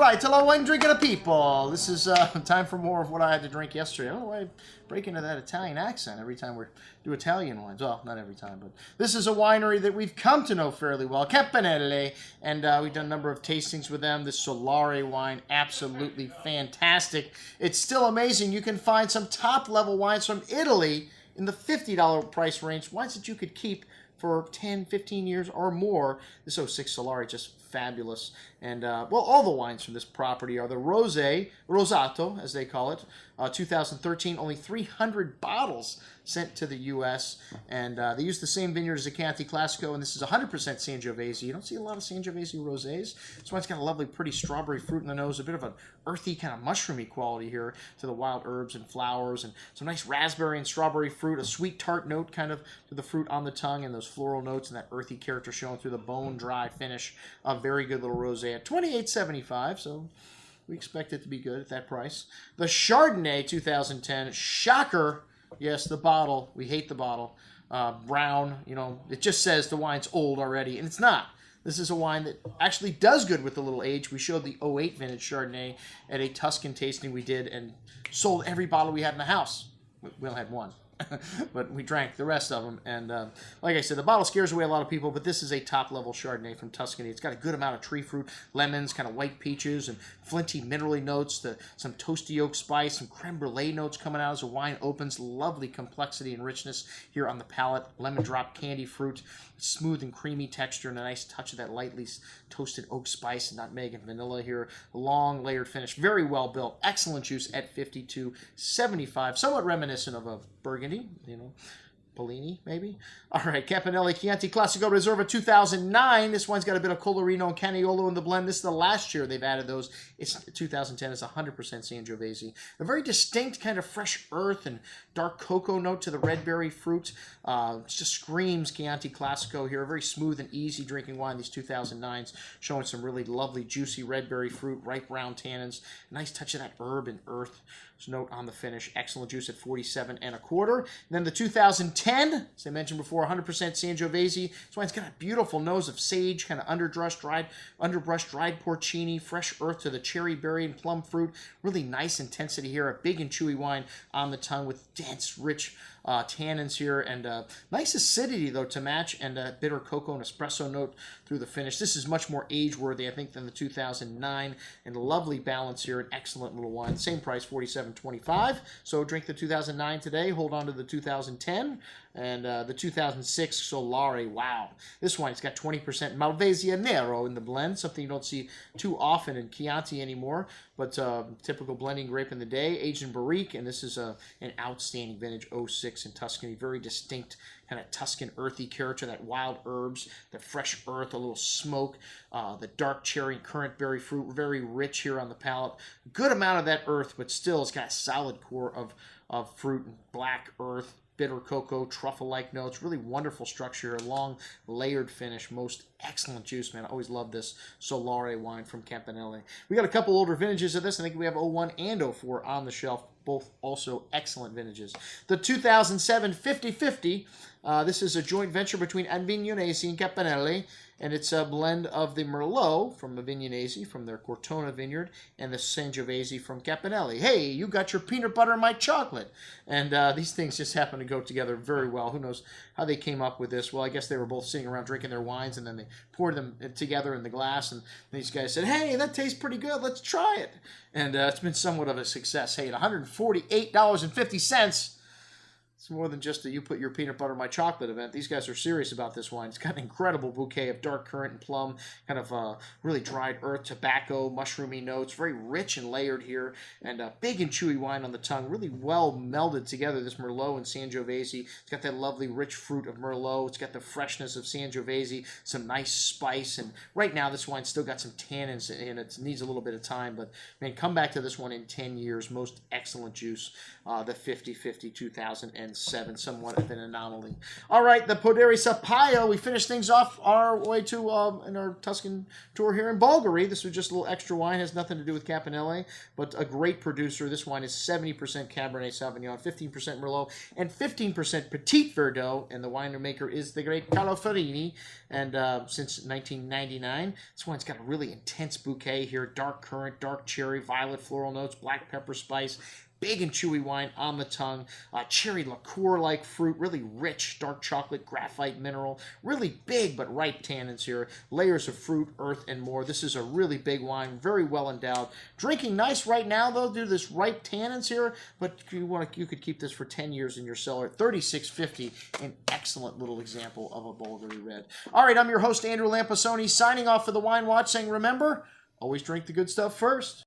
right, hello, wine drinking people. This is time for more of what I had to drink yesterday. I don't know why I break into that Italian accent every time we do Italian wines. Well, not every time, but this is a winery that we've come to know fairly well, Capannelle, and we've done a number of tastings with them. This Solare wine, absolutely fantastic. It's still amazing. You can find some top-level wines from Italy in the $50 price range, wines that you could keep for 10, 15 years or more. This 06 Solare, just fabulous. And, well, all the wines from this property are the Rosato, as they call it. 2013, only 300 bottles sent to the U.S. And they use the same vineyard as the Chianti Classico, and this is 100% Sangiovese. You don't see a lot of Sangiovese rosés. This wine's got a lovely, pretty strawberry fruit in the nose, a bit of an earthy, kind of mushroomy quality here to the wild herbs and flowers, and some nice raspberry and strawberry fruit, a sweet tart note kind of to the fruit on the tongue, and those floral notes and that earthy character showing through the bone-dry finish. A very good little rosé at $28.75, so we expect it to be good at that price. The Chardonnay 2010, shocker. Yes, the bottle. We hate the bottle. Brown, you know, it just says the wine's old already, and it's not. This is a wine that actually does good with the little age. We showed the 08 vintage Chardonnay at a Tuscan tasting we did and sold every bottle we had in the house. We only had one. But we drank the rest of them, and like I said, the bottle scares away a lot of people, but this is a top-level Chardonnay from Tuscany. It's got a good amount of tree fruit, lemons, kind of white peaches, and flinty minerally notes, some toasty oak spice, some creme brulee notes coming out as the wine opens. Lovely complexity and richness here on the palate. Lemon drop candy fruit, smooth and creamy texture, and a nice touch of that lightly toasted oak spice and nutmeg and vanilla here. Long layered finish, very well built. Excellent juice at $52.75, somewhat reminiscent of a Burgundy, you know, Polini, maybe. All right, Capannelle Chianti Classico Riserva 2009. This one's got a bit of Colorino and Caniolo in the blend. This is the last year they've added those. It's 2010. It's 100% Sangiovese. A very distinct kind of fresh earth and dark cocoa note to the red berry fruit. It just screams Chianti Classico here. A very smooth and easy drinking wine. These 2009s showing some really lovely, juicy red berry fruit, ripe brown tannins. A nice touch of that herb and earth note on the finish. Excellent juice at 47.25. And then the 2010, as I mentioned before, 100% Sangiovese. This wine's got a beautiful nose of sage, kind of underbrushed dried porcini, fresh earth to the cherry berry and plum fruit. Really nice intensity here. A big and chewy wine on the tongue with dense, rich tannins here, and nice acidity though to match, and a bitter cocoa and espresso note through the finish. This is much more age-worthy, I think, than the 2009, and lovely balance here. An excellent little wine. Same price, $47.25. So drink the 2009 today. Hold on to the 2010 and the 2006 Solare. Wow, this wine's got 20% Malvesla Nero in the blend, something you don't see too often in Chianti anymore, but typical blending grape in the day, aged in barrique, and this is an outstanding vintage 06 in Tuscany. Very distinct kind of Tuscan earthy character, that wild herbs, the fresh earth, a little smoke, the dark cherry and currant berry fruit, very rich here on the palate. Good amount of that earth, but still it's got a solid core of fruit and black earth, bitter cocoa, truffle-like notes. Really wonderful structure, a long layered finish, most excellent juice, man. I always love this Solare wine from Capannelle. We got a couple older vintages of this. I think we have 01 and 04 on the shelf, both also excellent vintages. The 2007 50-50, this is a joint venture between Untitled and Capannelle, and it's a blend of the Merlot from the Vignonese, from their Cortona vineyard, and the Sangiovese from Capannelle. Hey, you got your peanut butter and my chocolate. And these things just happen to go together very well. Who knows how they came up with this? Well, I guess they were both sitting around drinking their wines, and then they poured them together in the glass, and these guys said, hey, that tastes pretty good. Let's try it. And it's been somewhat of a success. Hey, at $148.50, it's more than just a you put your peanut butter in my chocolate event. These guys are serious about this wine. It's got an incredible bouquet of dark currant and plum, kind of really dried earth, tobacco, mushroomy notes. Very rich and layered here, and a big and chewy wine on the tongue. Really well melded together, this Merlot and Sangiovese. It's got that lovely rich fruit of Merlot. It's got the freshness of Sangiovese, some nice spice, and right now this wine's still got some tannins in it. It needs a little bit of time, but man, come back to this one in 10 years. Most excellent juice, the 50-50 2009. and 7, somewhat of an anomaly. All right, the Podere Sapaio. We finished things off our way to in our Tuscan tour here in Bolgheri. This was just a little extra wine. Has nothing to do with Capannelle, but a great producer. This wine is 70% Cabernet Sauvignon, 15% Merlot, and 15% Petite Verdot. And the winemaker is the great Carlo Farini. And since 1999, this wine's got a really intense bouquet here: dark currant, dark cherry, violet floral notes, black pepper spice. Big and chewy wine on the tongue, cherry liqueur-like fruit, really rich, dark chocolate, graphite mineral, really big but ripe tannins here, layers of fruit, earth, and more. This is a really big wine, very well endowed. Drinking nice right now, though, due to this ripe tannins here, but you could keep this for 10 years in your cellar. $36.50, an excellent little example of a Bolgheri red. All right, I'm your host, Andrew Lampasoni, signing off for the Wine Watch, saying remember, always drink the good stuff first.